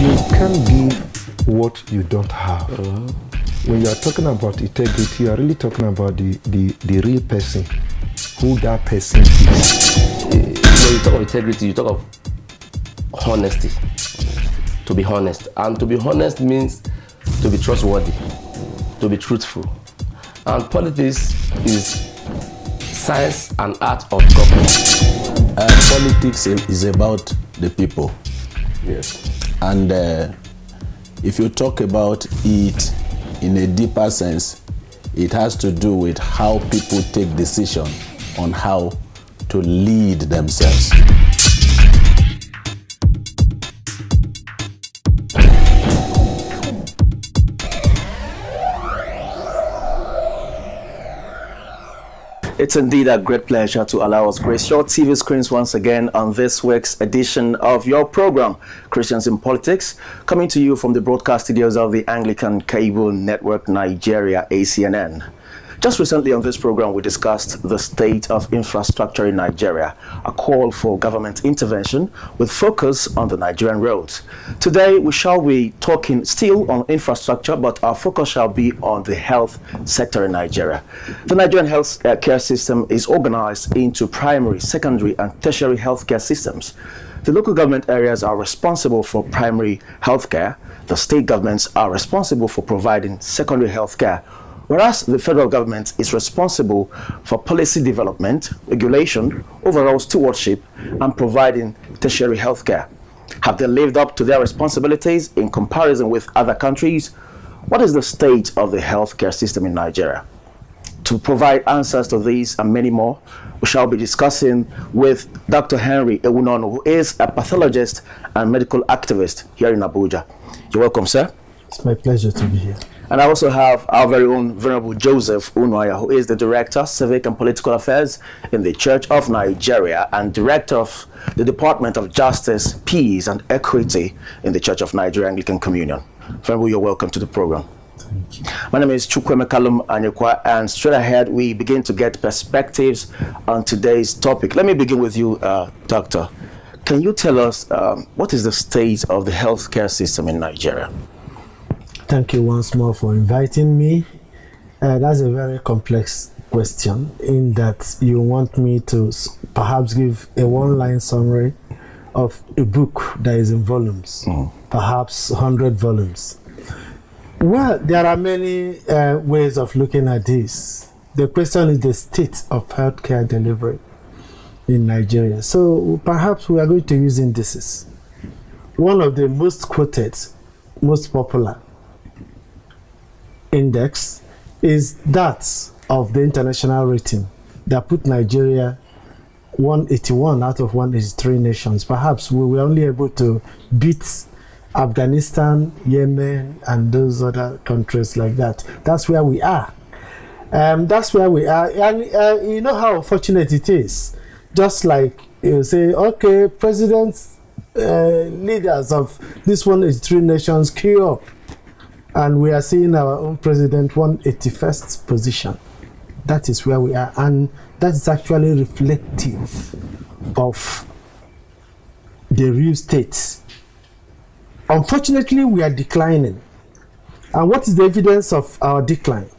You can't give what you don't have. When you are talking about integrity, you are really talking about the real person, who that person is. When you talk of integrity, you talk of honesty. To be honest. And to be honest means to be trustworthy, to be truthful. And politics is science and art of government. Politics is about the people. Yes. And if you talk about it in a deeper sense, it has to do with how people take decision on how to lead themselves. It's indeed a great pleasure to allow us grace your TV screens once again on this week's edition of your program, Christians in Politics, coming to you from the broadcast studios of the Anglican Cable Network Nigeria, ACNN. Just recently on this program, we discussed the state of infrastructure in Nigeria, a call for government intervention with focus on the Nigerian roads. Today, we shall be talking still on infrastructure, but our focus shall be on the health sector in Nigeria. The Nigerian health care system is organized into primary, secondary, and tertiary healthcare systems. The local government areas are responsible for primary healthcare. The state governments are responsible for providing secondary healthcare, whereas the federal government is responsible for policy development, regulation, overall stewardship, and providing tertiary healthcare. Have they lived up to their responsibilities in comparison with other countries? What is the state of the healthcare system in Nigeria? To provide answers to these and many more, we shall be discussing with Dr. Henry Ewunono, who is a pathologist and medical activist here in Abuja. You're welcome, sir. It's my pleasure to be here. And I also have our very own Venerable Joseph Unwaya, who is the Director, Civic and Political Affairs in the Church of Nigeria and Director of the Department of Justice, Peace and Equity in the Church of Nigeria Anglican Communion. Venerable, you're welcome to the program. Thank you. My name is Chukweme Kalum Anyekwa, and straight ahead we begin to get perspectives on today's topic. Let me begin with you, Doctor. Can you tell us what is the state of the healthcare system in Nigeria? Thank you once more for inviting me. That's a very complex question in that you want me to perhaps give a one-line summary of a book that is in volumes, perhaps 100 volumes. Well, there are many ways of looking at this. The question is the state of healthcare delivery in Nigeria. So perhaps we are going to use indices. One of the most quoted, most popular index is that of the international rating that put Nigeria 181 out of 183 nations. Perhaps we were only able to beat Afghanistan, Yemen, and those other countries like that. That's where we are. That's where we are. And you know how fortunate it is. Just like you say, okay, presidents, leaders of this 183 nations queue up. And we are seeing our own president 181st position. That is where we are. And that is actually reflective of the real state. Unfortunately, we are declining. And what is the evidence of our decline?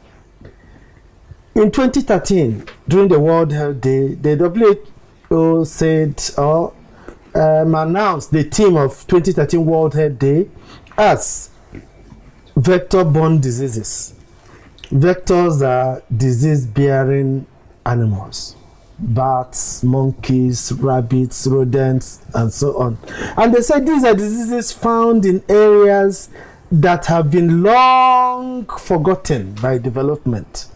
In 2013, during the World Health Day, the WHO said or announced the theme of 2013 World Health Day as vector-borne diseases. Vectors are disease-bearing animals. Bats, monkeys, rabbits, rodents, and so on. And they said these are diseases found in areas that have been long forgotten by development.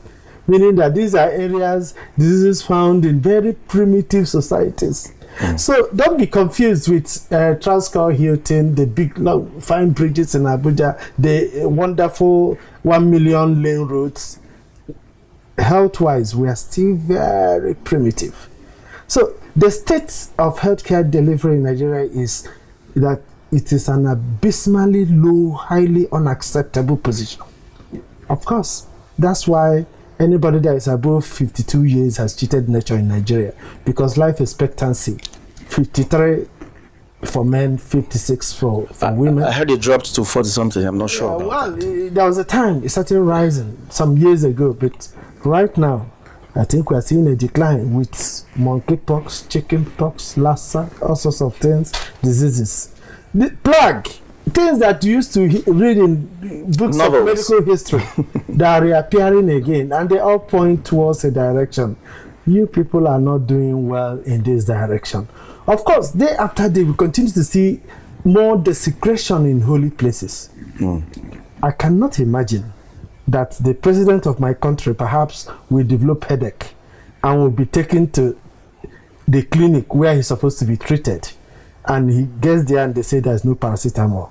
Meaning that these are areas, diseases found in very primitive societies. So don't be confused with Transcorp Hilton, the big fine bridges in Abuja, the wonderful 1 million lane roads. Health-wise, we are still very primitive. So the state of healthcare delivery in Nigeria is that it is an abysmally low, highly unacceptable position. Of course, that's why anybody that is above 52 years has cheated nature in Nigeria, because life expectancy 53, for men, 56 for women. I heard it dropped to 40 something. I'm not sure about well, that. There was a time it started rising some years ago, but right now, I think we are seeing a decline with monkeypox, chickenpox, Lassa, all sorts of things, diseases. The plague, things that you used to read in books of medical history, they are reappearing again, and they all point towards a direction. You people are not doing well in this direction. Of course, day after day, we continue to see more desecration in holy places. I cannot imagine that the president of my country perhaps will develop headache and will be taken to the clinic where he's supposed to be treated. And he gets there and they say there's no paracetamol.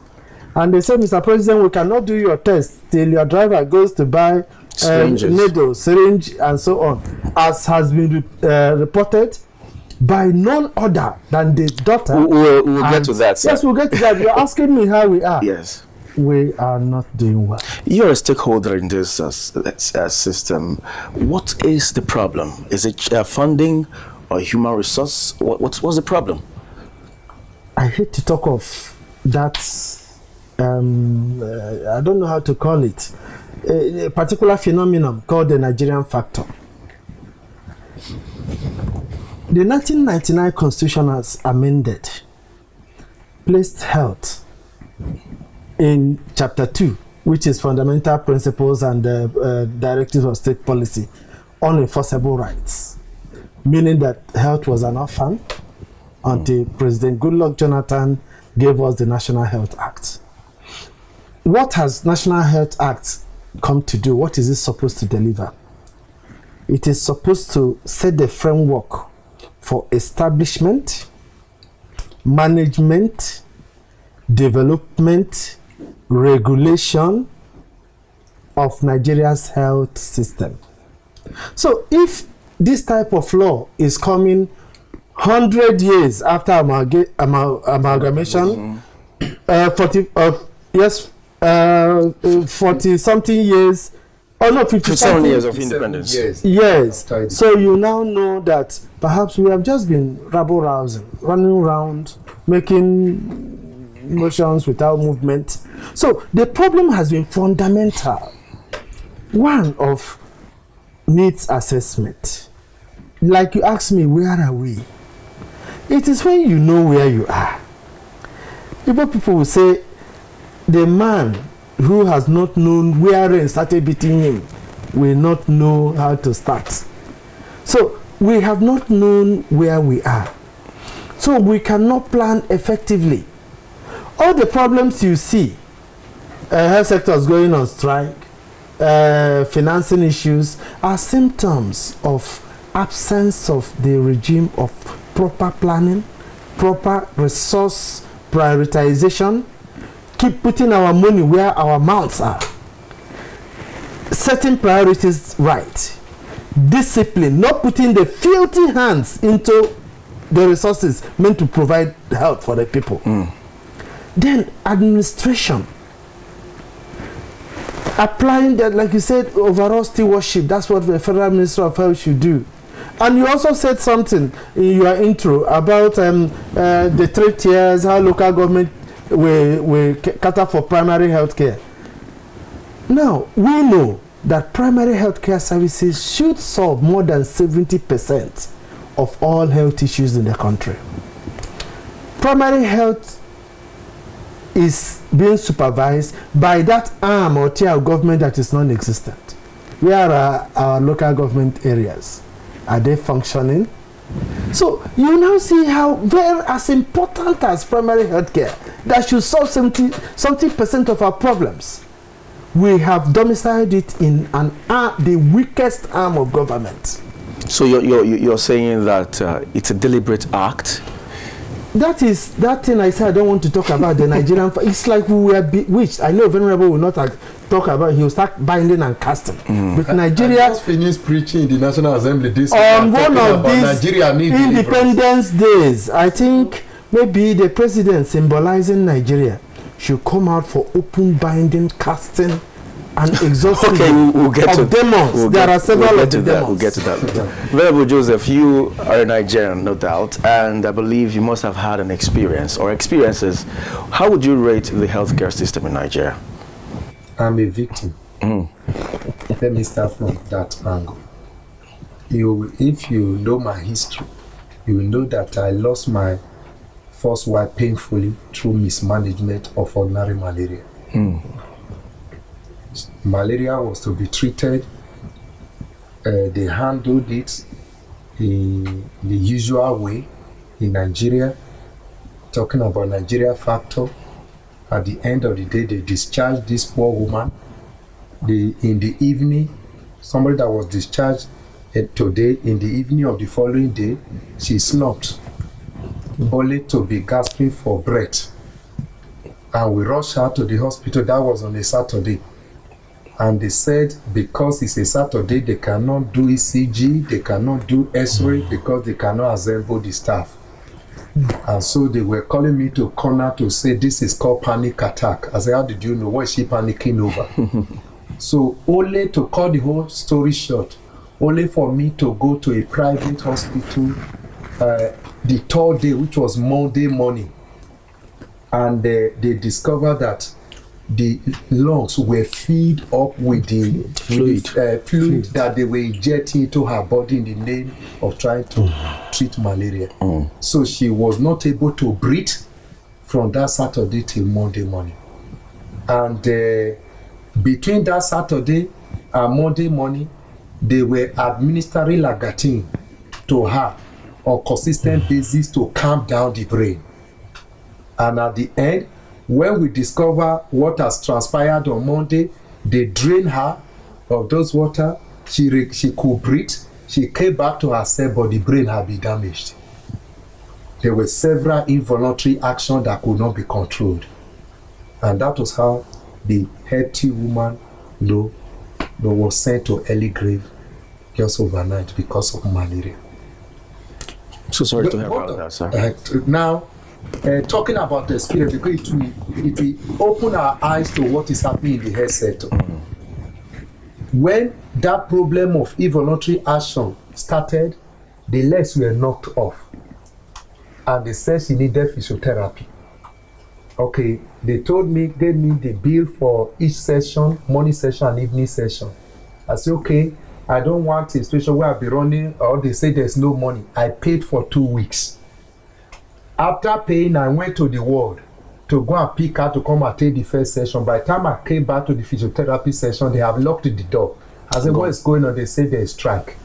And they say, Mr. President, we cannot do your test till your driver goes to buy needle, syringe, and so on, as has been reported by none other than the doctor. We'll get to that, sir. Yes, we'll get to that. You're asking me how we are. Yes. We are not doing well. You're a stakeholder in this system. What is the problem? Is it funding or human resource? What's the problem? I hate to talk of that. I don't know how to call it. A particular phenomenon called the Nigerian factor. The 1999 Constitution, as amended, placed health in Chapter 2, which is Fundamental Principles and Directives of State Policy, unenforceable rights, meaning that health was an orphan until President Goodluck Jonathan gave us the National Health Act. What has National Health Act come to do? What is it supposed to deliver? It is supposed to set the framework for establishment, management, development, regulation of Nigeria's health system. So if this type of law is coming 100 years after amalgamation, 40 something years, oh no, 57 years of independence. Yes. So you now know that perhaps we have just been rabble-rousing, running around, making motions without movement. So the problem has been fundamental. One of needs assessment. Like you asked me, where are we? It is when you know where you are. People will say, the man who has not known where rain started beating him will not know how to start. So we have not known where we are. So we cannot plan effectively. All the problems you see, health sectors going on strike, financing issues, are symptoms of absence of the regime of proper planning, proper resource prioritization, keep putting our money where our mouths are, setting priorities right, discipline, not putting the filthy hands into the resources meant to provide help for the people. Then administration, applying that, like you said, overall stewardship. That's what the Federal Minister of Health should do. And you also said something in your intro about the 3 tiers, how local government will cater for primary health care. Now, we know that primary health care services should solve more than 70% of all health issues in the country. Primary health is being supervised by that arm or tier of government that is non-existent. Where are our local government areas? Are they functioning? So you now see how very as important as primary health care that should solve 70% of our problems. We have domiciled it in the weakest arm of government. So you're saying that it's a deliberate act? That is that thing I said I don't want to talk about the Nigerian. It's like we were bewitched. I know Venerable will not talk about. He will start binding and casting. But Nigeria I just finished preaching in the National Assembly this on one of these Independence Days. I think maybe the president symbolizing Nigeria should come out for open binding, casting and exhausting Okay, we'll get to demons. There are several of the demons. We'll get to that. Venerable Joseph, you are a Nigerian, no doubt, and I believe you must have had an experience or experiences. How would you rate the healthcare system in Nigeria? I'm a victim. Let me start from that angle. If you know my history, you will know that I lost my first wife painfully through mismanagement of ordinary malaria. Malaria was to be treated. They handled it in the usual way in Nigeria. Talking about Nigeria factor, at the end of the day, they discharged this poor woman. In the evening, somebody that was discharged today, in the evening of the following day, she slumped, only to be gasping for breath. And we rushed her to the hospital. That was on a Saturday. And they said because it's a Saturday, they cannot do ECG, they cannot do X-ray because they cannot assemble the staff. And so they were calling me to corner to say this is called panic attack. I said, how did you know? What is she panicking over? So only to cut the whole story short, only for me to go to a private hospital the third day, which was Monday morning. And they discovered that the lungs were filled up with the fluid that they were injecting into her body in the name of trying to treat malaria. So she was not able to breathe from that Saturday till Monday morning. And between that Saturday and Monday morning, they were administering Lagatin to her on consistent basis to calm down the brain. And at the end, when we discover what has transpired on Monday, they drained her of those water. She could breathe. She came back to herself, but the brain had been damaged. There were several involuntary actions that could not be controlled. And that was how the healthy woman was sent to early grave just overnight because of malaria. So sorry to hear about that, sir. Now, talking about the experience, because it will open our eyes to what is happening in the health sector. When that problem of involuntary action started, the legs were knocked off. And they said she needed physiotherapy. Okay, they gave me the bill for each session, morning session and evening session. I said, okay, I don't want a situation where I'll be running, or they say there's no money. I paid for 2 weeks. After paying, I went to the ward to go and pick her to come and take the first session. By the time I came back to the physiotherapy session, they have locked the door. I said, what is going on? They say there's strike.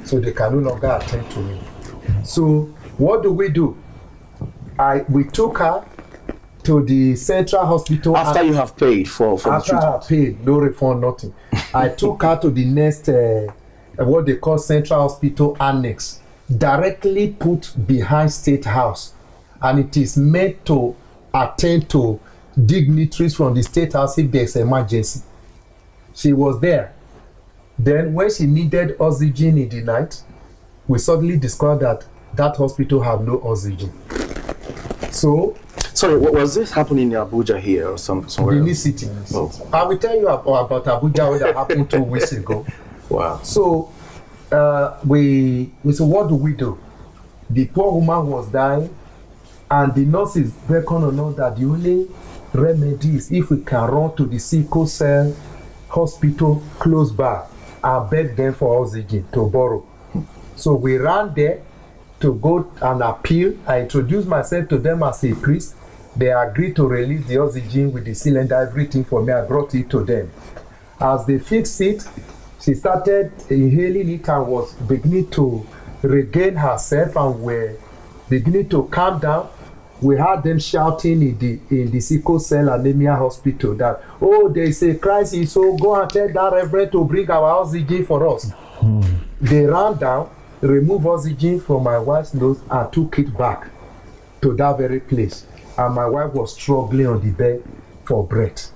So they can no longer attend to me. So what do? We took her to the central hospital. After you have paid for the treatment? After I have paid, no refund, nothing. I took her to the next, what they call central hospital annex, directly put behind State House. And it is meant to attend to dignitaries from the State House if there's an emergency. She was there. Then when she needed oxygen in the night, we suddenly discovered that hospital have no oxygen. So, sorry, what was this happening in Abuja here or somewhere? In the city. Oh. I will tell you about Abuja that happened 2 weeks ago. Wow. So we said, what do? The poor woman was dying, and the nurses beckoned on us that the only remedy is if we can run to the sickle cell hospital close by and beg them for oxygen to borrow. So we ran there to go and appeal. I introduced myself to them as a priest. They agreed to release the oxygen with the cylinder, everything for me. I brought it to them. As they fixed it, she started inhaling it and was beginning to regain herself and were beginning to calm down. We heard them shouting in the sickle cell anemia hospital that, oh, there is a crisis, so go and tell that reverend to bring our oxygen for us. They ran down, removed oxygen from my wife's nose and took it back to that very place. And my wife was struggling on the bed for breath.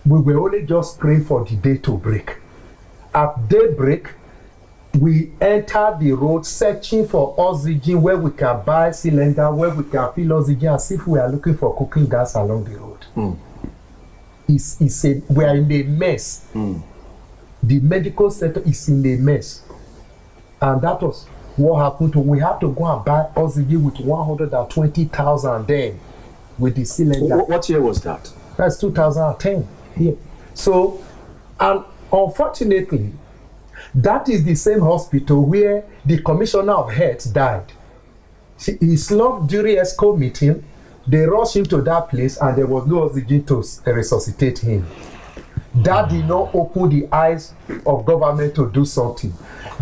We were only just praying for the day to break. At daybreak, we entered the road searching for oxygen where we can buy cylinder, where we can fill oxygen, as if we are looking for cooking gas along the road. we are in a mess. The medical sector is in a mess. And that was what happened. We had to go and buy oxygen with 120,000 then with the cylinder. What year was that? That's 2010. Yeah. So, and unfortunately, that is the same hospital where the commissioner of health died. He slumped during ESCO meeting. They rushed him to that place and there was no oxygen to resuscitate him. That did not open the eyes of government to do something.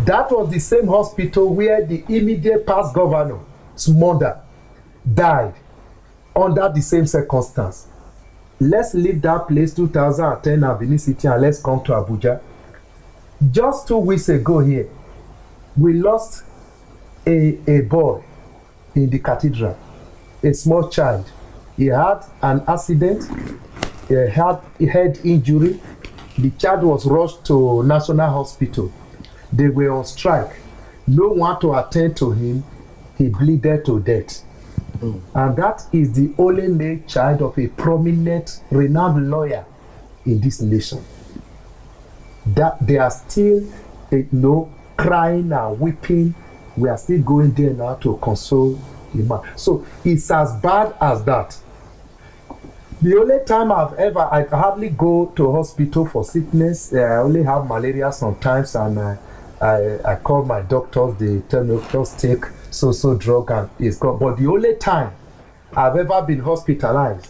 That was the same hospital where the immediate past governor's mother died under the same circumstance. Let's leave that place, 2010 Avenue City, and let's come to Abuja. Just 2 weeks ago here, we lost a boy in the cathedral, a small child. He had an accident, he had a head injury. The child was rushed to National Hospital. They were on strike. No one to attend to him. He bleeded to death. And that is the only male child of a prominent, renowned lawyer in this nation. That they are still, crying and weeping. We are still going there now to console the man. So it's as bad as that. The only time I hardly go to hospital for sickness. I only have malaria sometimes, and I call my doctors. They tell me just take so drug and it's gone. But the only time I've ever been hospitalized,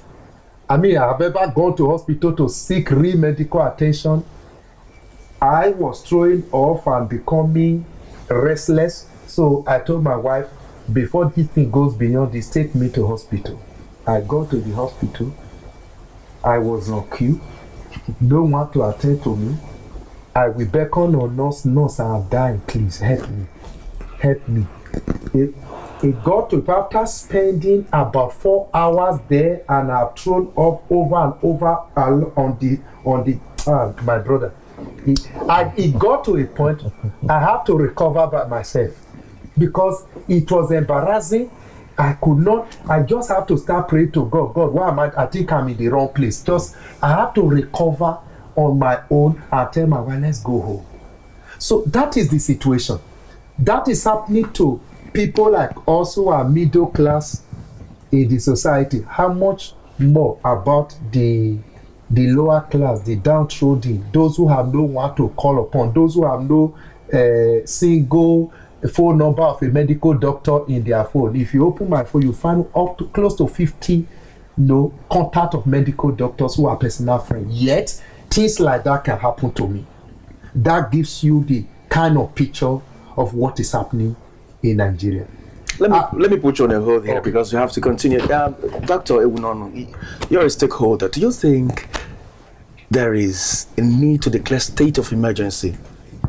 I've ever gone to hospital to seek real medical attention, I was throwing off and becoming restless. So I told my wife, before this thing goes beyond this, take me to hospital. I go to the hospital. I was on queue. No one to attend to me. I will beckon on nurse, I'm dying, please help me. Help me. It got to, after spending about 4 hours there, and I've thrown up over and over on the my brother. It got to a point I have to recover by myself because it was embarrassing. I just have to start praying to God. God, why am I think I'm in the wrong place. I have to recover on my own and tell my wife, let's go home. So that is the situation. That is happening to people like us who are middle class in the society. How much more about the lower class, the downtrodden, those who have no one to call upon, those who have no single phone number of a medical doctor in their phone. If you open my phone, you find up to close to 50 contact of medical doctors who are personal friends. Yet things like that can happen to me. That gives you the kind of picture of what is happening in Nigeria. Let me put you on a hold here because we have to continue. Dr. Ewunono, you're a stakeholder. Do you think there is a need to declare state of emergency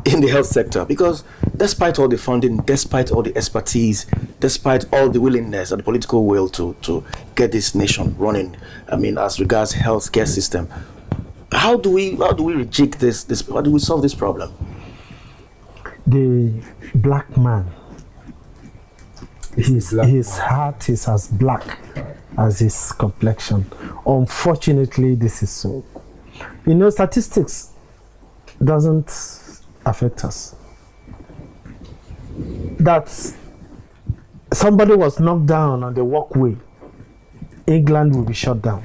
in the health sector? Because despite all the funding, despite all the expertise, despite all the willingness and the political will to get this nation running, as regards healthcare system, how do we reject this? How do we solve this problem? The black man, his heart is as black as his complexion. Unfortunately, this is so. Statistics doesn't affect us. That somebody was knocked down on the walkway, England will be shut down.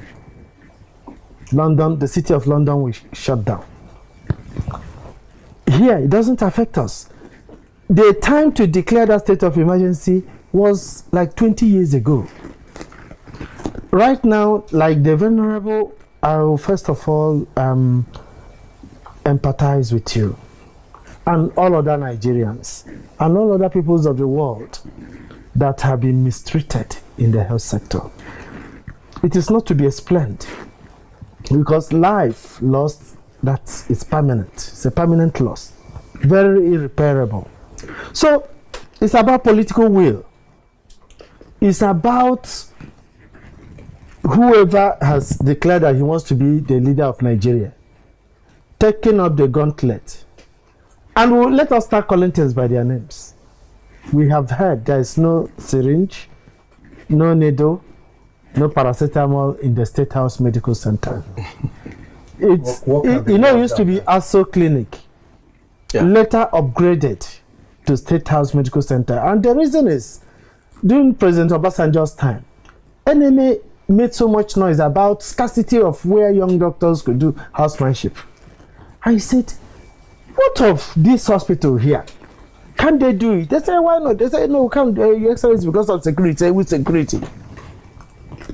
London, the city of London will shut down. Here, it doesn't affect us. The time to declare that state of emergency was like 20 years ago. Right now, like the vulnerable, I will first of all empathize with you and all other Nigerians and all other peoples of the world that have been mistreated in the health sector. It is not to be explained because life lost, that is permanent. It's a permanent loss, very irreparable. So it's about political will. It's about whoever has declared that he wants to be the leader of Nigeria taking up the gauntlet. And let us start calling things by their names. We have heard there is no syringe, no needle, no paracetamol in the State House Medical Center. it used to be ASO Clinic, later upgraded to State House Medical Center. And the reason is, during President Obasanjo's time, NMA made so much noise about scarcity of where young doctors could do housemanship. I said, what of this hospital here? Can they do it? They say, why not? They say, no, can't do Your Excellency, because of security. With security.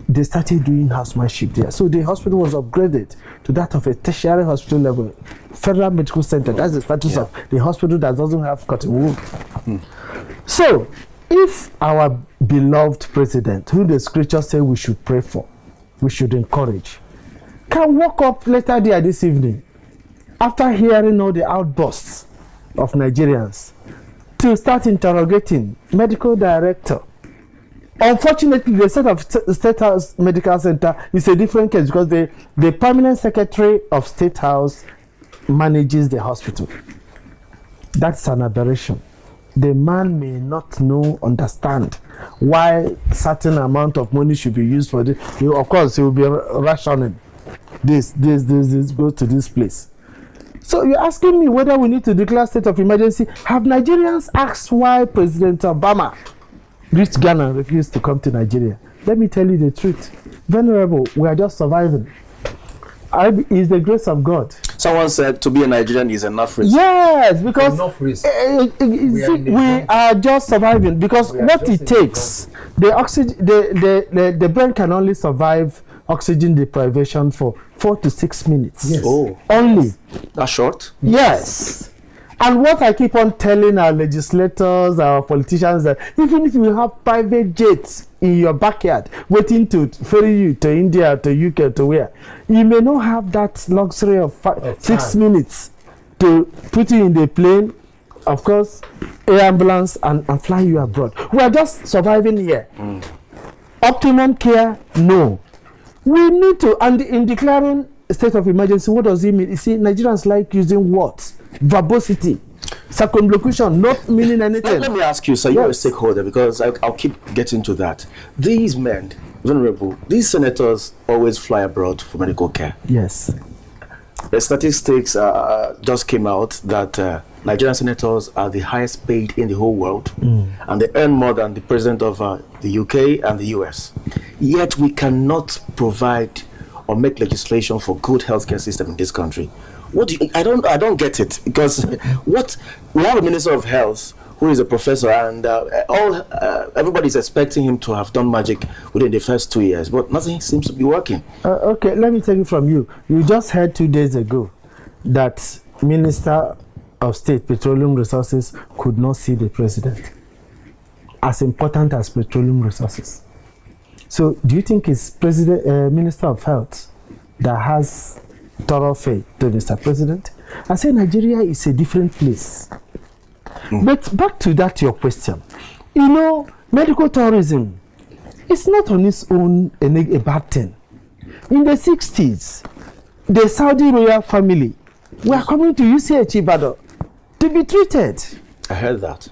They started doing housemanship there. So the hospital was upgraded to that of a tertiary hospital level, Federal Medical Center. That's the status of the hospital that doesn't have cotton wool. So, if our beloved president, who the scriptures say we should pray for, we should encourage, can walk up later there this evening, after hearing all the outbursts of Nigerians, to start interrogating medical director. Unfortunately, the set of State House Medical Center is a different case because the permanent secretary of State House manages the hospital. That's an aberration. The man may not understand why certain amount of money should be used for this. Of course, he will be rationing. This goes to this place. So you're asking me whether we need to declare state of emergency. Have Nigerians asked why President Obama reached Ghana and refused to come to Nigeria? Let me tell you the truth. Venerable, we are just surviving. It's the grace of God. Someone said to be a Nigerian is enough risk. Yes, because enough risk. We are just surviving because what it takes, the oxygen, the brain can only survive oxygen deprivation for 4 to 6 minutes. Yes. Oh, only. That's short? Yes. And what I keep on telling our legislators, our politicians, that even if you have private jets in your backyard waiting to ferry you to India, to UK, to where, you may not have that luxury of 6 minutes to put you in the plane, of course, air ambulance, and fly you abroad. We are just surviving here. Optimum care, no. We need to, and in declaring a state of emergency, what does it mean? You see, Nigerians like using words. Verbosity, circumlocution, not meaning anything. Let me ask you, sir, you're a stakeholder, because I'll keep getting to that. These men, Venerable, these senators always fly abroad for medical care. Yes. The statistics just came out that Nigerian senators are the highest paid in the whole world, and they earn more than the president of the UK and the US. Yet we cannot provide or make legislation for good healthcare system in this country. What do you, I don't get it, because we have a minister of health who is a professor, and everybody's expecting him to have done magic within the first 2 years, but nothing seems to be working. Okay, let me take it from you. You just heard 2 days ago that Minister of State Petroleum Resources could not see the president. As important as petroleum resources. So, do you think it's Minister of Health that has thorough faith to Mr. President? I say Nigeria is a different place. But back to that, your question. You know, medical tourism, it's not on its own a bad thing. In the 60s, the Saudi royal family were coming to UCH Ibadan to be treated. I heard that.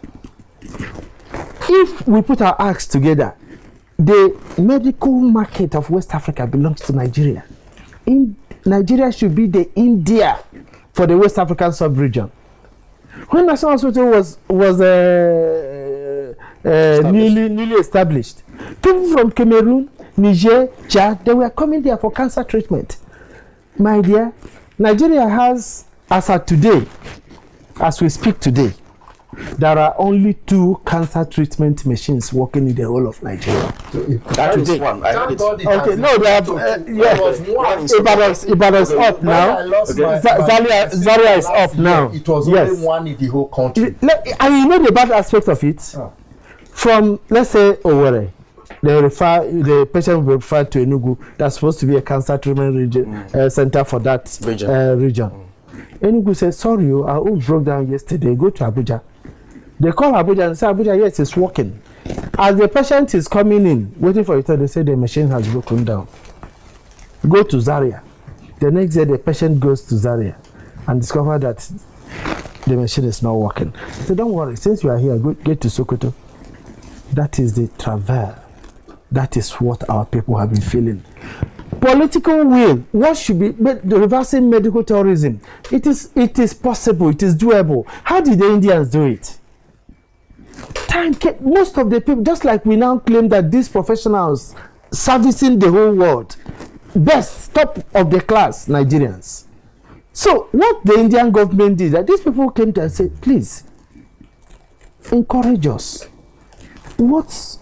If we put our acts together, the medical market of West Africa belongs to Nigeria. Nigeria should be the India for the West African sub-region. When National Hospital was newly established, people from Cameroon, Niger, Chad, they were coming there for cancer treatment. My dear, Nigeria has, as of today, as we speak today, there are only 2 cancer treatment machines working in the whole of Nigeria. That is one. I heard it. Okay, no, there are Ibadan's up now. Zaria is up now. It was only one in the whole country. And you know the bad aspect of it? From, let's say, Owerri, the patient will be referred to Enugu. That's supposed to be a cancer treatment region, center for that region. Enugu said, sorry, our own broke down yesterday. Go to Abuja. They call Abuja and say, Abuja, yes, it's working. As the patient is coming in, waiting for it, they say the machine has broken down. Go to Zaria. The next day, the patient goes to Zaria and discover that the machine is not working. So don't worry, since you are here, get to Sokoto. That is the travail. That is what our people have been feeling. Political will. What should be the reversing medical tourism? It is possible. It is doable. How did the Indians do it? Most of the people, just like we now claim that these professionals servicing the whole world, best top of the class Nigerians. So what the Indian government did, that these people came to and said, please encourage us. What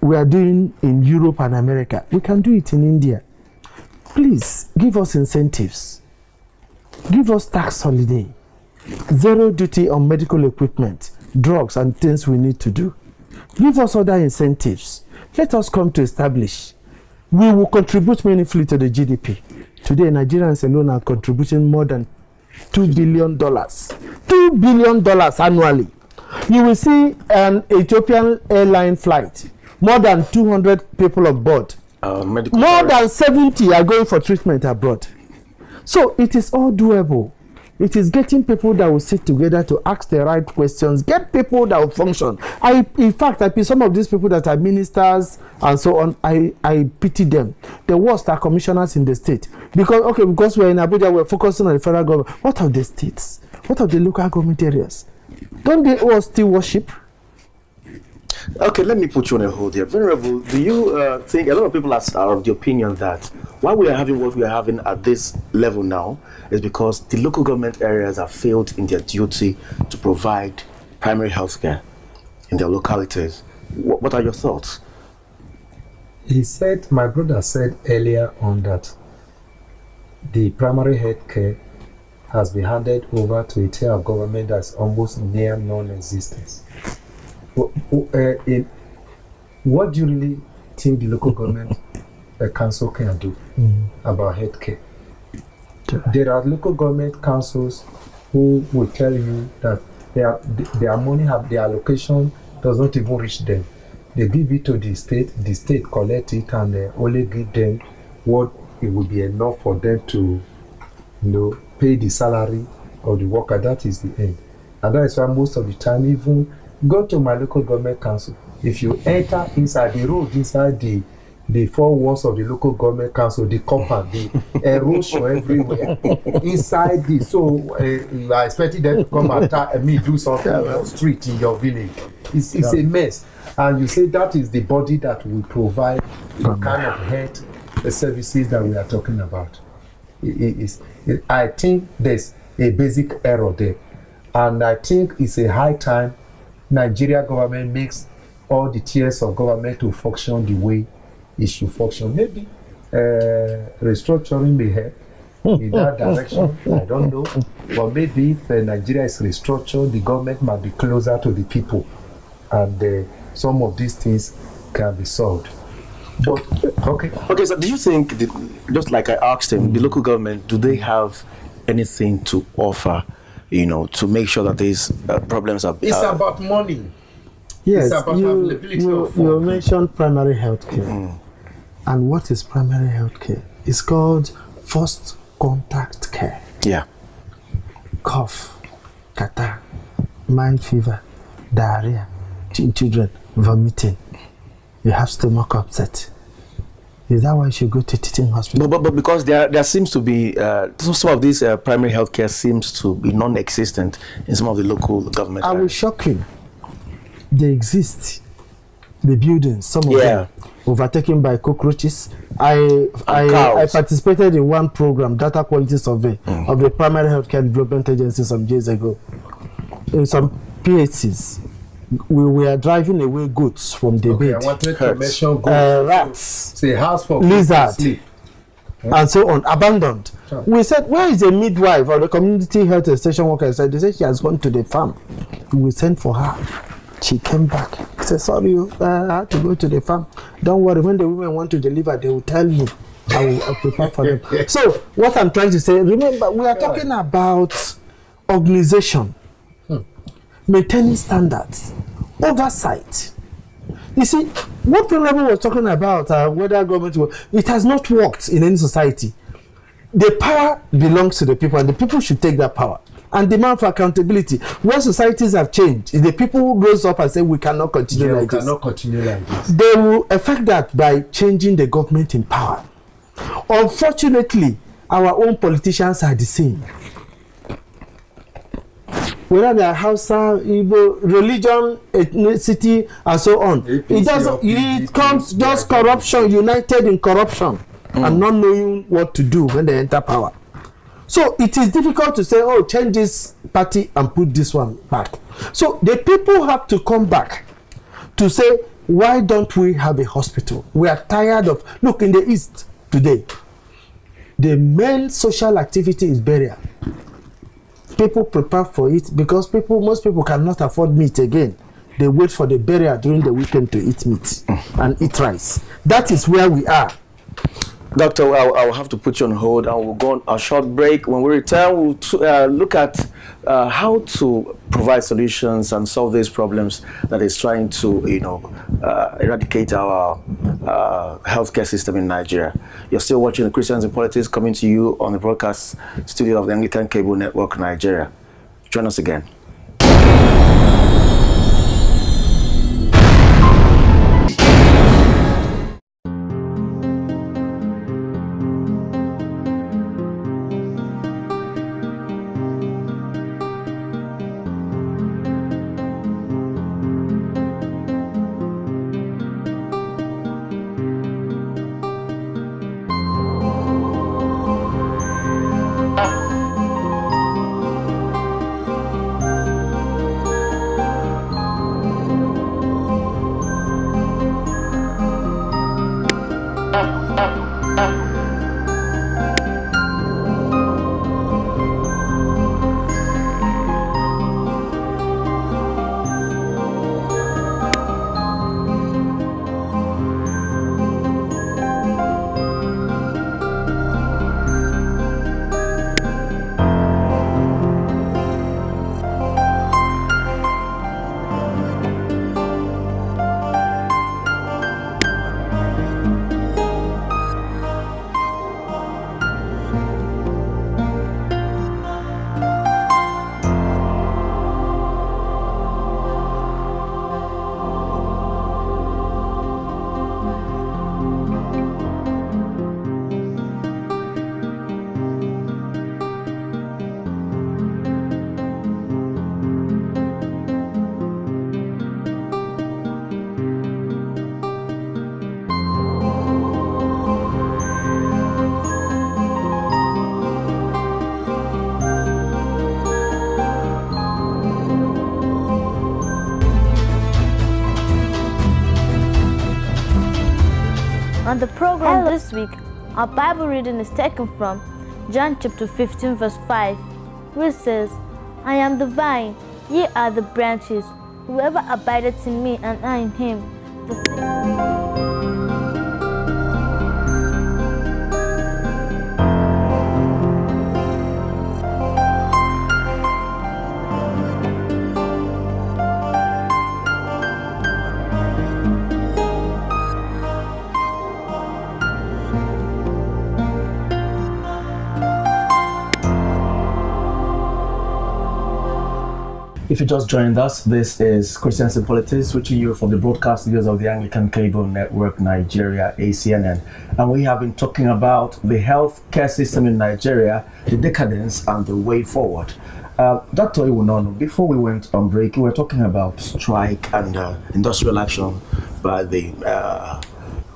we are doing in Europe and America, we can do it in India. Please give us incentives. Give us tax holiday. Zero duty on medical equipment, drugs and things we need to do. Give us other incentives. Let us come to establish. We will contribute meaningfully to the GDP. Today, Nigerians alone are contributing more than $2 billion. $2 billion annually. You will see an Ethiopian airline flight. More than 200 people aboard. More than 70 are going for treatment abroad. So it is all doable. It is getting people that will sit together to ask the right questions, get people that will function. In fact, I pity some of these people that are ministers and so on. I pity them. The worst are commissioners in the state. Because we're in Abuja, we're focusing on the federal government. What of the states? What of the local government areas? Don't they all still worship? Okay, let me put you on a hold here. Venerable, do you think a lot of people are of the opinion that why we are having what we are having at this level now is because the local government areas have failed in their duty to provide primary health care in their localities? What are your thoughts? My brother said earlier on that the primary health care has been handed over to a tier of government that's almost near non-existence. What do you really think the local government council can do about healthcare? There are local government councils who will tell you that their money, their allocation does not even reach them. They give it to the state collect it and only give them what it would be enough for them to pay the salary of the worker. That is the end. And that is why most of the time, even go to my local government council. If you enter inside the road, inside the four walls of the local government council, the compound, the erosion everywhere, inside this. So you are expecting them to come and do something on the street in your village. It's a mess. And you say that is the body that will provide the kind of health services that we are talking about. I think there's a basic error there. And I think it's a high time Nigeria government makes all the tiers of government to function the way it should function. Maybe restructuring may help in that direction. I don't know. But maybe if Nigeria is restructured, the government might be closer to the people. And some of these things can be solved. But, okay, so do you think, just like I asked him, the local government, do they have anything to offer, to make sure that these problems are... It's about money. Yes, it's about availability of you mentioned primary health care. And what is primary health care? It's called first contact care. Yeah. Cough, catarrh, mind fever, diarrhea, children vomiting. You have stomach upset. Is that why you should go to teaching hospital? But because there seems to be some of these primary health care seems to be non-existent in some of the local government areas. I will shock you. They exist. The buildings, some of them, overtaken by cockroaches. I participated in one program, data quality survey of the primary healthcare development agency some years ago. In some PHCs, we were driving away goats from the bed. I wanted to mention goats. Rats, it's a house for lizard, and so on, abandoned. Sure. We said, where is the midwife or the community health extension worker? They said she has gone to the farm. We sent for her. She came back. I said, sorry, I had to go to the farm. Don't worry, when the women want to deliver, they will tell me. I'll prepare for them. So what I'm trying to say, remember, we are talking about organization, maintaining standards, oversight. You see, what Venerable was talking about, whether government, it has not worked in any society. The power belongs to the people, and the people should take that power and demand for accountability. When societies have changed, the people who rose up and say we cannot continue like this. They will affect that by changing the government in power. Unfortunately, our own politicians are the same. Whether they are Hausa, Igbo, religion, ethnicity, and so on. It doesn't. It comes just corruption, united in corruption, and not knowing what to do when they enter power. So it is difficult to say, oh, change this party and put this one back. So the people have to come back to say, why don't we have a hospital? We are tired of, look, in the East today, the main social activity is burial. People prepare for it because most people cannot afford meat again. They wait for the burial during the weekend to eat meat and eat rice. That is where we are. Doctor, I'll have to put you on hold and we'll go on a short break. When we return, we'll look at how to provide solutions and solve these problems that is trying to, eradicate our healthcare system in Nigeria. You're still watching the Christians in Politics, coming to you on the broadcast studio of the Anglican Cable Network Nigeria. Join us again. On the program this week, our Bible reading is taken from John chapter 15 verse 5, which says, I am the vine, ye are the branches. Whoever abideth in me and I in him, the same. If you just joined us, this is Christians in Politics, reaching you from the broadcast studios of the Anglican Cable Network Nigeria, ACNN. And we have been talking about the healthcare system in Nigeria, the decadence and the way forward. Dr. Iwunono, before we went on break, we were talking about strike and industrial action by the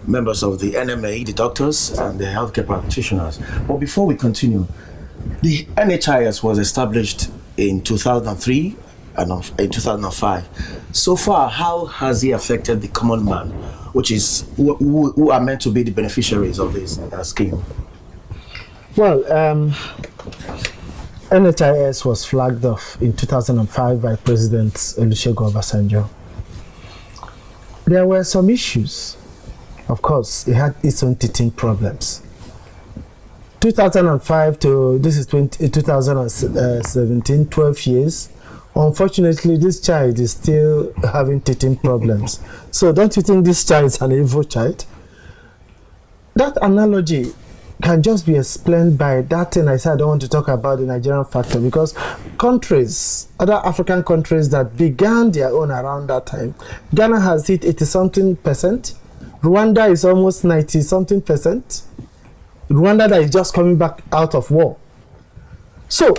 members of the NMA, the doctors and the healthcare practitioners. But before we continue, the NHIS was established in 2003 and in 2005. So far, how has it affected the common man, which is who are meant to be the beneficiaries of this scheme? Well, NHIS was flagged off in 2005 by President Olusegun Obasanjo. There were some issues. Of course, it had its own teething problems. 2005 to this is 2017, 12 years. Unfortunately, this child is still having teething problems. So don't you think this child is an evil child? That analogy can just be explained by that thing I said. I don't want to talk about the Nigerian factor, because countries, other African countries that began their own around that time, Ghana has hit 80-something%. Rwanda is almost 90-something%. Rwanda that is just coming back out of war. So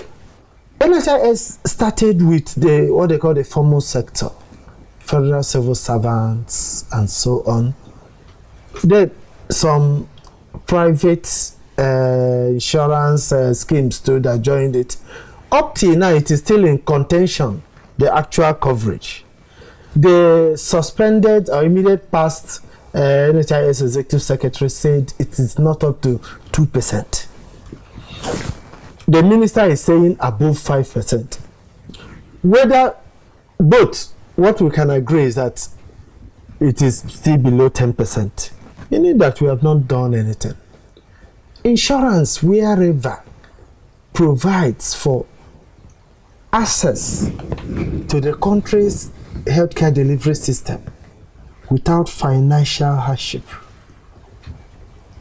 NHIS started with what they call the formal sector, federal civil servants and so on. Then some private insurance schemes too that joined it. Up till now, it is still in contention, the actual coverage. The suspended or immediate past NHIS executive secretary said it is not up to 2%. The minister is saying above 5%. Whether both, what we can agree is that it is still below 10%, meaning that we have not done anything. Insurance, wherever, provides for access to the country's healthcare delivery system without financial hardship.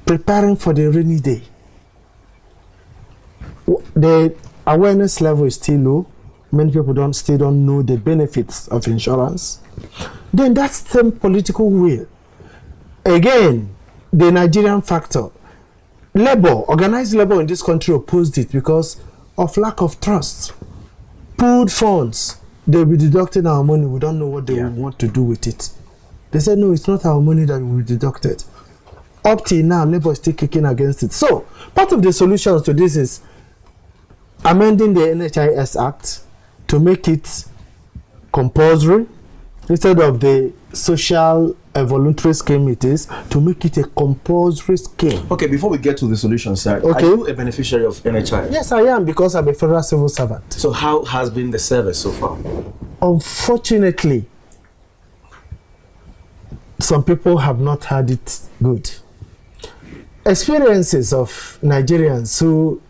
Preparing for the rainy day. The awareness level is still low. Many people still don't know the benefits of insurance. Then that's the political will. Again, the Nigerian factor. Labor, organized labor in this country opposed it because of lack of trust. Pooled funds, they'll be deducting our money. We don't know what they want to do with it. They said, no, it's not our money that will be deducted. Up till now, labor is still kicking against it. So, part of the solutions to this is amending the NHIS Act to make it compulsory instead of the social voluntary scheme it is, to make it a compulsory scheme. Okay, before we get to the solution side, okay, are you a beneficiary of NHIS? Yes, I am, because I'm a federal civil servant. So how has been the service so far? Unfortunately, some people have not had it good. Experiences of Nigerians who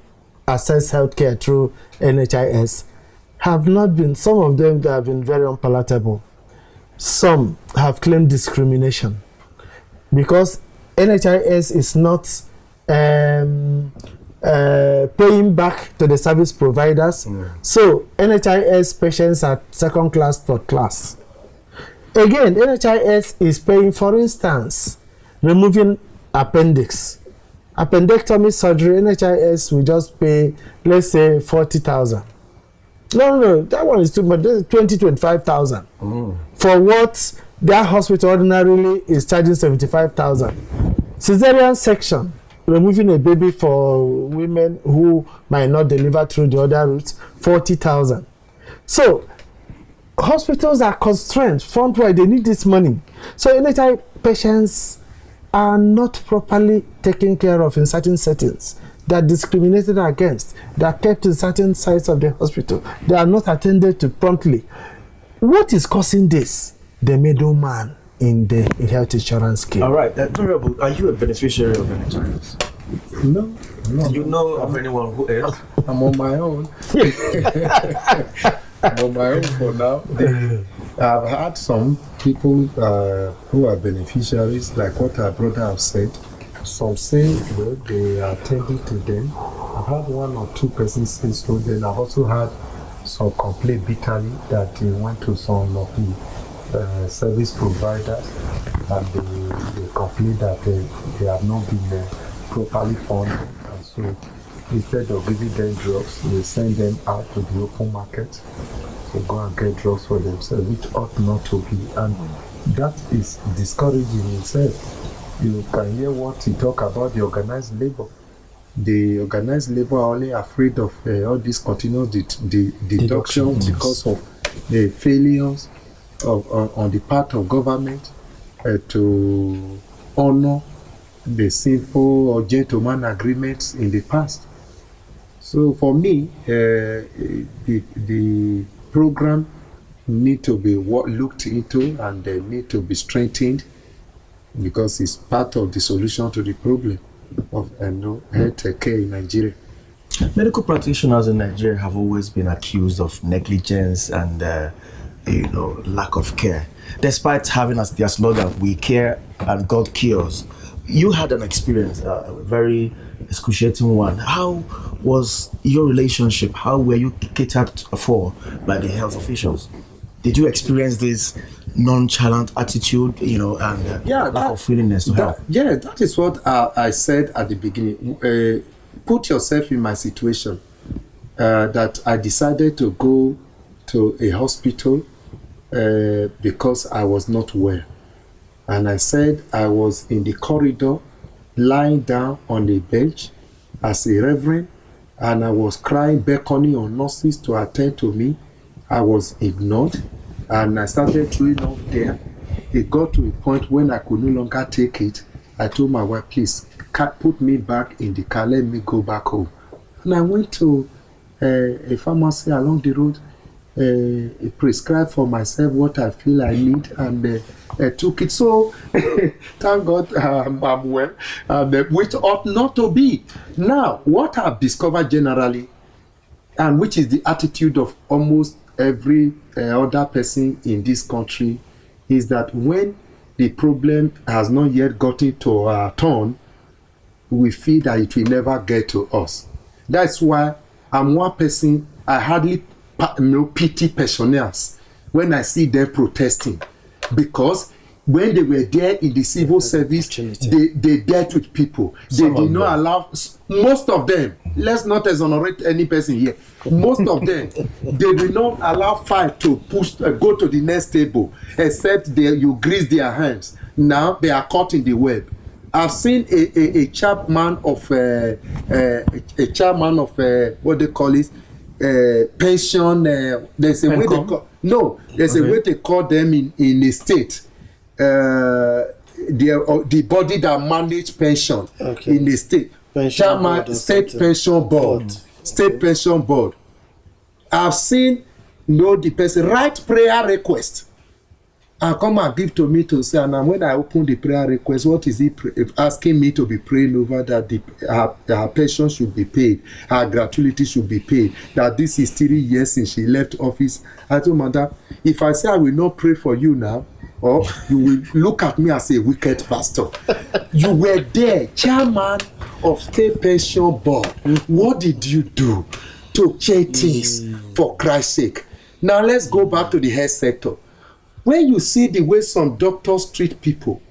access healthcare through NHIS have not been, some of them have been very unpalatable. Some have claimed discrimination because NHIS is not paying back to the service providers. So NHIS patients are second class, third class. Again, NHIS is paying, for instance, removing appendix. Appendectomy surgery, NHIS will just pay, let's say, 40,000. No, that one is too much. 25,000 for what their hospital ordinarily is charging 75,000. Cesarean section, removing a baby for women who might not deliver through the other routes, 40,000. So hospitals are constrained. Front-wide, they need this money. So NHI patients are not properly taken care of in certain settings. They are discriminated against. They are kept in certain sites of the hospital. They are not attended to promptly. What is causing this? The middleman in the health insurance scheme. All right, Honorable, are you a beneficiary of NHIS? No. Do you know of anyone who is? I'm on my own. I'm on my own for now. I've had some people who are beneficiaries, like what our brother have said. Some say they are attending to them. I've had one or two persons say so. Then I've also had some complain bitterly that they went to some of the service providers and they complain that they have not been properly funded. And so instead of giving them drugs, they send them out to the open market to go and get drugs for themselves, which ought not to be. And that is discouraging itself. You can hear what he talk about the organized labor. The organized labor are only afraid of all these continuous deductions because of the failures on the part of government to honor the simple or gentleman agreements in the past. So for me, the program need to be looked into and they need to be strengthened, because it's part of the solution to the problem of health care in Nigeria. Medical practitioners in Nigeria have always been accused of negligence and lack of care, despite having as their slogan, "We care and God cures." You had an experience, a very excruciating one. How was your relationship? How were you catered for by the health officials? Did you experience this nonchalant attitude, you know, and lack of willingness to help. Yeah, that is what I said at the beginning. Put yourself in my situation, that I decided to go to a hospital because I was not well. And I said I was in the corridor, lying down on a bench as a reverend, and I was crying, beckoning on nurses to attend to me. I was ignored, and I started throwing up there. It got to a point when I could no longer take it. I told my wife, please, put me back in the car, let me go back home. And I went to a pharmacy along the road, prescribed for myself what I feel I need, and took it. So, thank God I'm well, which ought not to be. Now, what I've discovered generally, and which is the attitude of almost every other person in this country, is that when the problem has not yet gotten to our turn, we feel that it will never get to us. That's why I'm one person, I hardly pity pensioners when I see them protesting, because when they were there in the civil service, they dealt with people. They did not allow, most of them, let's not exonerate any person here, most of them, they did not allow fire to push, go to the next table, except you grease their hands. Now they are caught in the web. I've seen a chairman of what they call it, pension. There's a way they call, no, there's a way they call them in a state. The body that manage pension in the state, state pension board, state pension board. I've seen the person write prayer request and come and give to me to say, and when I open the prayer request, what is he asking me to be praying over? That her pension should be paid, her gratuity should be paid, that this is 3 years since she left office. I told Madam, if I say I will not pray for you now, or you will look at me as a wicked pastor. You were there, chairman of state pension board. What did you do to change things for Christ's sake? Now let's go back to the health sector. When you see the way some doctors treat people,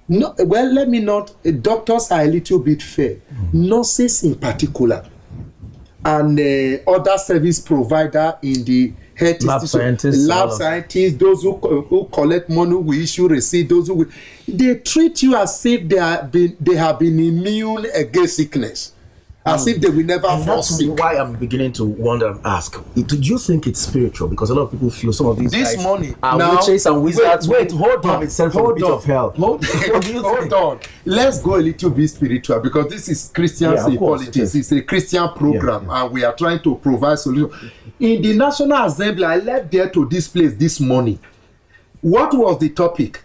well, let me not, doctors are a little bit fair. Nurses in particular, and other service provider in the health lab scientists, those who collect money, we issue receipt, those who they treat you as if they have been immune against sickness, as if they will never fall sick. That's why I'm beginning to wonder and ask, do you think it's spiritual? Because a lot of people feel some of these guys are witches and wizards. Wait, hold on. Itself from the pit of hell. Hold on. Let's go a little bit spiritual, because this is Christians in politics. It's a Christian program, and we are trying to provide solutions. In the National Assembly, I left there to this place this morning. What was the topic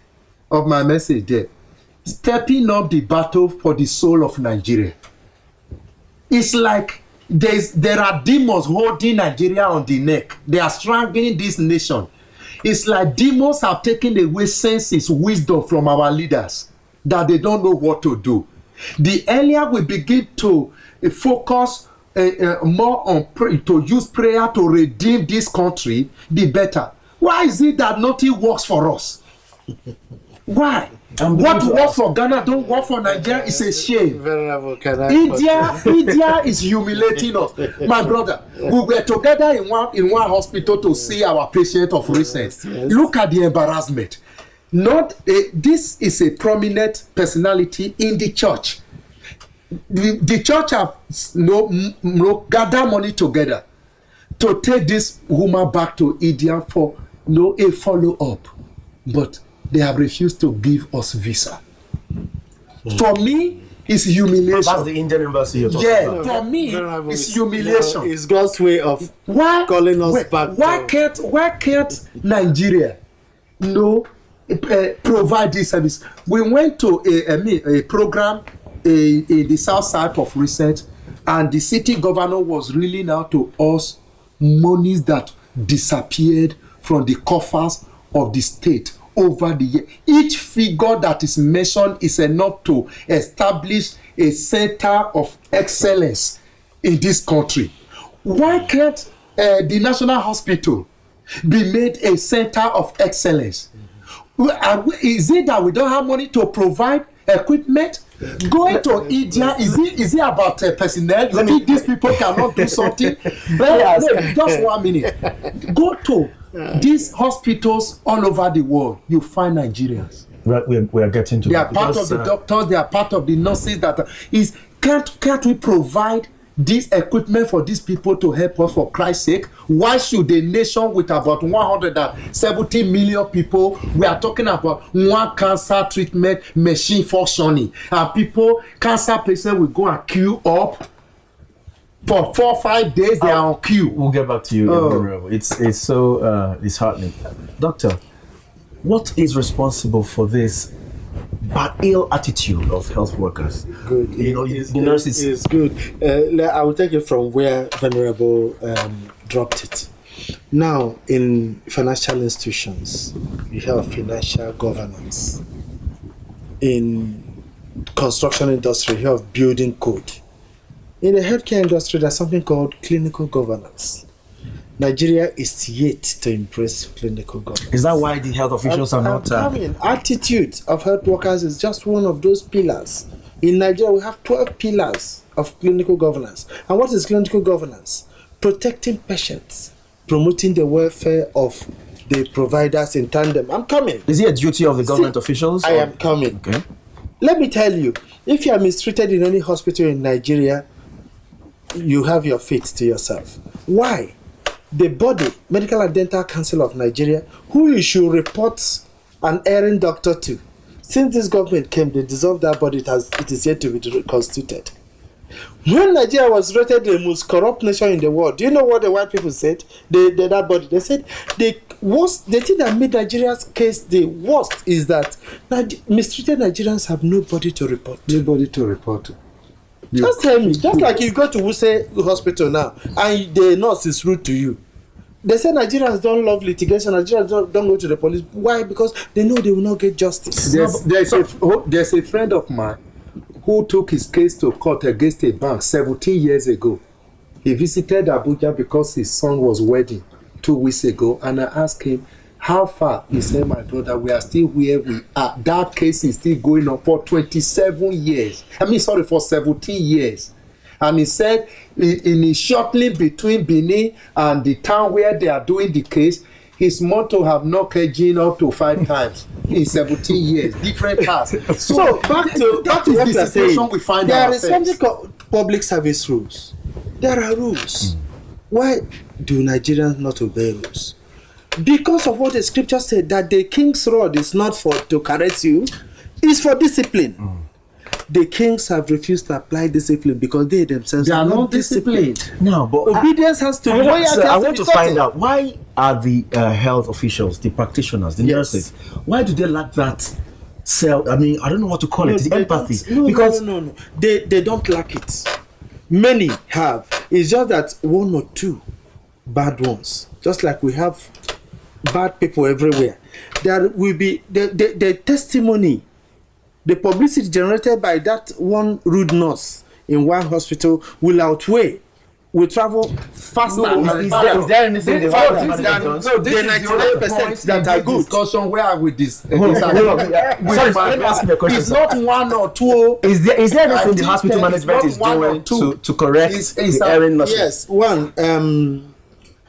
of my message there? Stepping up the battle for the soul of Nigeria. It's like there are demons holding Nigeria on the neck. They are strangling this nation. It's like demons have taken away senses, wisdom from our leaders, that they don't know what to do. The earlier we begin to focus more on to use prayer to redeem this country, the better. Why is it that nothing works for us? Why? What works for Ghana don't work for Nigeria is a shame. India is humiliating us. My brother, we were together in one hospital to see our patient of recent. Look at the embarrassment. This is a prominent personality in the church. The church have gather money together to take this woman back to India for a follow-up, but they have refused to give us visa. For me, it's humiliation. That's the Indian embassy you're talking about. For me, it's humiliation. It's God's way of calling us back. Why can't Nigeria provide this service? We went to a program in the south side of research, and the city governor was reeling out to us monies that disappeared from the coffers of the state over the year. Each figure that is mentioned is enough to establish a center of excellence in this country. Why can't the National Hospital be made a center of excellence? Is it that we don't have money to provide equipment? Going to India, is it about personnel? You think these people cannot do something? Just 1 minute. Go to these hospitals all over the world. You find Nigerians. We are getting to. They are part of the doctors. They are part of the nurses. Can't we provide this equipment for these people to help us, for Christ's sake? Why should a nation with about 170 million people, we are talking about one cancer treatment machine functioning, and cancer patients will go and queue up for 4 or 5 days? They are on queue. We'll get back to you. It's so disheartening. Doctor, what is responsible for this bad, ill attitude of health workers? Good. The nurses. It's good. I will take it from where Venerable dropped it. Now, in financial institutions, you have financial governance. In construction industry, you have building code. In the healthcare industry, there's something called clinical governance. Nigeria is yet to embrace clinical governance. Is that why the health officials are not? Attitude of health workers is just one of those pillars. In Nigeria, we have 12 pillars of clinical governance. And what is clinical governance? Protecting patients, promoting the welfare of the providers in tandem. I'm coming. Is it a duty of the government officials? I am coming. Okay. Let me tell you, if you are mistreated in any hospital in Nigeria, you have your fate to yourself. Why? The body, Medical and Dental Council of Nigeria, who you should report an erring doctor to, since this government came, they dissolved that body. It is yet to be reconstituted. When Nigeria was rated the most corrupt nation in the world, do you know what the white people said? They said the thing that made Nigeria's case the worst is that mistreated Nigerians have nobody to report. Nobody to report to. Just tell me, just like you go to Wuse hospital now and the nurse is rude to you. They say Nigerians don't love litigation, Nigerians don't go to the police. Why? Because they know they will not get justice. There's a friend of mine who took his case to court against a bank 17 years ago. He visited Abuja because his son was wedding 2 weeks ago, and I asked him, how far? He said, my brother, we are still where we are. That case is still going on for 27 years. For 17 years. And he said, in his shuttling between Benin and the town where they are doing the case, his motor have knocked Gene up to 5 times in 17 years, different cars. So back to what we are saying. We find there is something called public service rules. There are rules. Why do Nigerians not obey rules? Because of what the scripture said, that the king's rod is not to caress you, it's for discipline. The kings have refused to apply discipline because they themselves are not disciplined. No, but obedience has to be. I want to find out, why are the health officials, the practitioners, the nurses, why do they lack that I don't know what to call it, the empathy? No. They don't lack it. Many have. It's just that 1 or 2 bad ones. Just like we have bad people everywhere. There will be the testimony, the publicity generated by that one rude nurse in one hospital will outweigh, will travel faster. Is there anything the 99% that are good discussion where with this? Sorry, let me ask you a question. It's not 1 or 2. Is there anything the hospital management is doing to correct the erring nurses? Yes, one.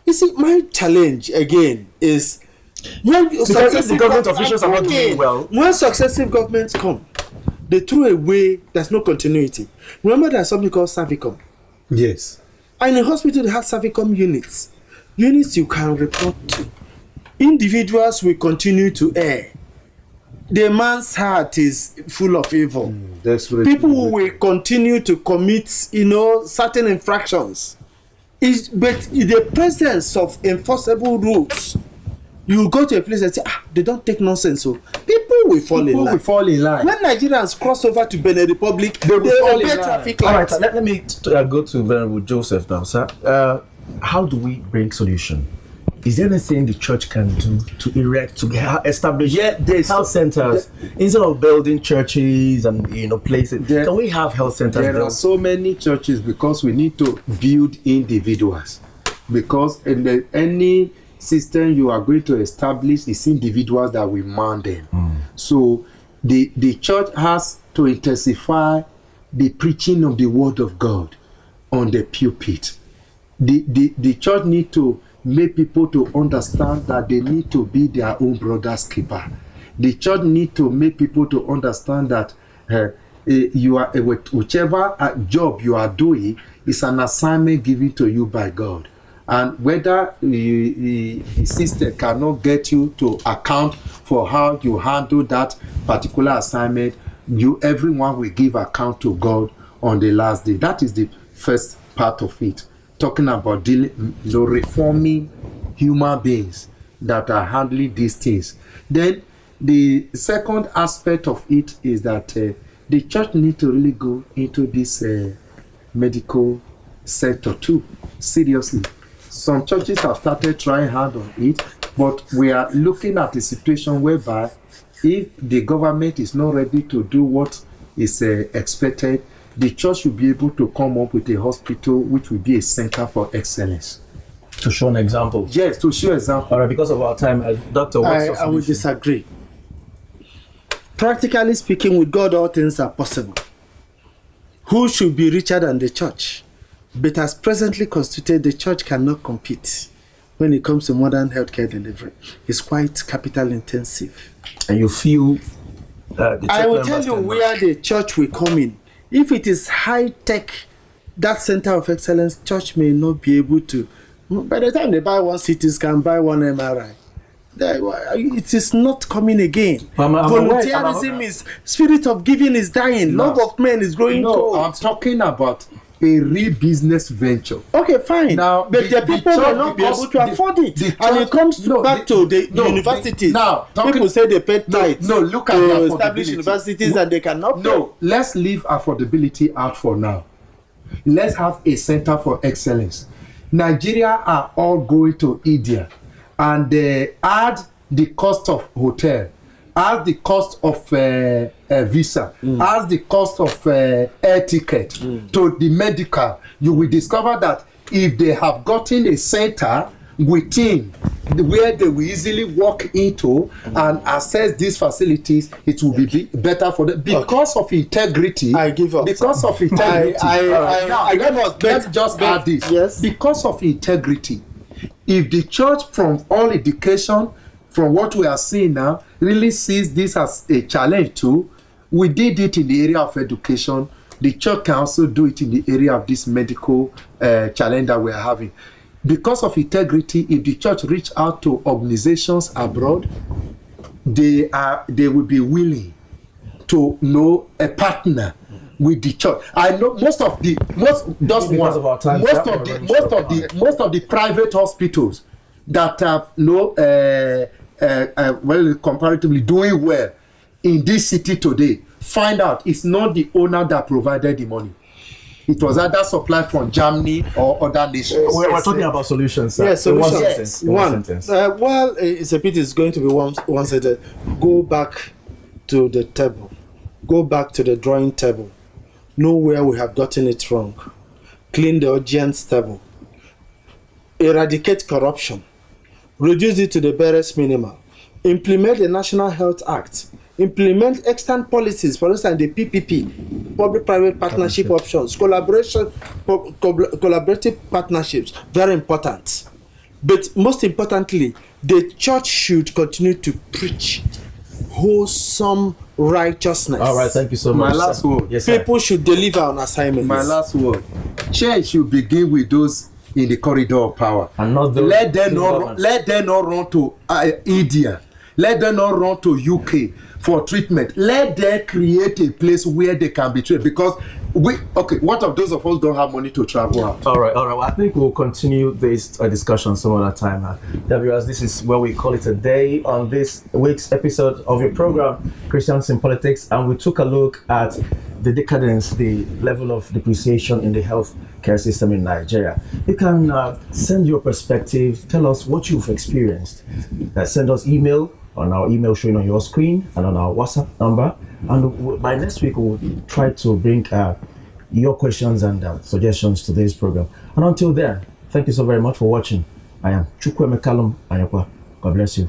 You see, my challenge again is when the government officials are not doing well. When successive governments come, they throw away. There's no continuity. Remember, there's something called Savicom. Yes. And in a hospital, they have Savicom units. Units you can report to. Individuals will continue to err. The man's heart is full of evil. People who will continue to commit, certain infractions. But in the presence of enforceable rules, you go to a place and say, they don't take nonsense. So people will fall in line. When Nigerians cross over to Benin Republic, they will obey traffic lights. All right, let me go to Venerable Joseph now, sir. How do we bring solution? Is there anything the church can do to erect, to establish health centers instead of building churches and places? Can we have health centers? There are so many churches because we need to build individuals. Because in any system you are going to establish is individuals that will man them. So the church has to intensify the preaching of the word of God on the pulpit. The church need to make people to understand that they need to be their own brother's keeper. The church need to make people to understand that you are whichever job you are doing is an assignment given to you by God, and whether the system cannot get you to account for how you handle that particular assignment, everyone will give account to God on the last day. That is the first part of it, talking about reforming human beings that are handling these things. Then the second aspect of it is that the church need to really go into this medical sector too, seriously. Some churches have started trying hard on it, but we are looking at a situation whereby if the government is not ready to do what is expected, the church should be able to come up with a hospital which will be a center for excellence. To show an example. Yes, to show example. All right, because of our time, Doctor, what's your I would disagree. Practically speaking, with God, all things are possible. Who should be richer than the church? But as presently constituted, the church cannot compete when it comes to modern healthcare delivery. It's quite capital intensive. And you feel I will tell you where the church will come in. If it is high tech, that center of excellence, church may not be able to. By the time they buy one CT scan, buy one MRI, it is not coming again. Volunteerism is, spirit of giving is dying. Love of men is growing cold. I'm talking about a real business venture. Okay, fine. Now, but the people will not be able to afford it. And it comes back to the universities. Now, people say they pay tithes look at to establish universities and they cannot pay. No, let's leave affordability out for now. Let's have a center for excellence. Nigeria are all going to India, and they add the cost of hotel, add the cost of visa, add the cost of air ticket to the medical. You will discover that if they have gotten a center within where they will easily walk into and access these facilities, it will be better for them because of integrity. I give up. Because of integrity. Let's just add this. Yes. Because of integrity, if the church, from all indication, from what we are seeing now, really sees this as a challenge too, we did it in the area of education. The church can also do it in the area of this medical challenge that we are having. Because of integrity, if the church reach out to organizations abroad, they will be willing to know a partner with the church. I know most of the private hospitals that have comparatively doing well in this city today, find out it's not the owner that provided the money. It was either supplied from Germany or other nations. We're talking about solutions. Yes, solutions. One sentence. Well, it's a bit. It's going to be one sentence. Go back to the table. Go back to the drawing table. Know where we have gotten it wrong. Clean the audience table. Eradicate corruption. Reduce it to the barest minimum. Implement the National Health Act. Implement extant policies, for instance, the PPP, public-private partnership options, collaborative partnerships, very important. But most importantly, the church should continue to preach wholesome righteousness. All right, thank you so much. My last word. Yes, sir. People should deliver on assignments. My last word. Church should begin with those in the corridor of power. And not those. Let them not run to India. Let them not run to UK for treatment. Let them create a place where they can be treated. Because what of those of us don't have money to travel out? All right. Well, I think we'll continue this discussion some other time. Viewers, this is where we call it a day on this week's episode of your program, Christians in Politics, and we took a look at the decadence, the level of depreciation in the health care system in Nigeria. You can send your perspective, tell us what you've experienced. Send us email on our email showing on your screen and on our WhatsApp number. And by next week, we'll try to bring your questions and suggestions to this program. And until then, thank you so very much for watching. I am Chukwuemeka Ayakwa. God bless you.